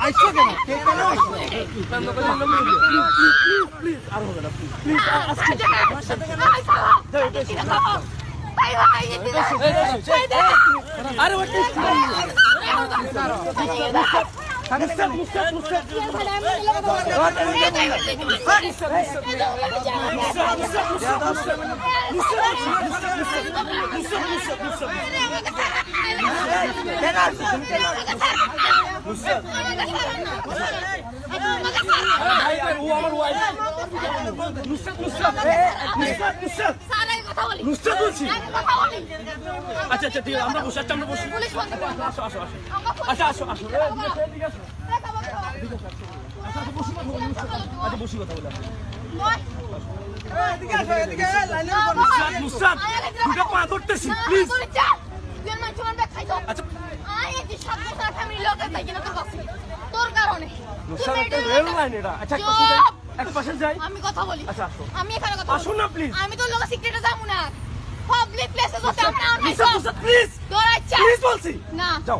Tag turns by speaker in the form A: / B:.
A: আইছো কেন কে কেন আইছো প্লিজ আর হবে না প্লিজ আমার সাথে কেন
B: ভাই ভাই
A: আরে ওটা আচ্ছা আচ্ছা ঠিক আছে আমরা বসে আমরা বসি আসো আসো আসো আচ্ছা আসো আসো ঠিক আছে আচ্ছা বসি কথা বলে এদিকে আসো এদিকে লাইনে নুসরাত দুটো পা ধরতেছি প্লিজ আচ্ছা
B: তোর কারণে
A: নুসরাত একটা রেল লাইন এটা আচ্ছা এক পাশে যাই
B: আমি কথা বলি
A: আচ্ছা আসো
B: আমি এখানে কথা
A: আসুন না প্লিজ
B: আমি তো লোক সিক্রেটে যাবো না পাবলিক প্লেসে তো তেমন না
A: নুসরাত প্লিজ
B: তোর আচ্ছা
A: প্লিজ বলছি
B: না
A: যাও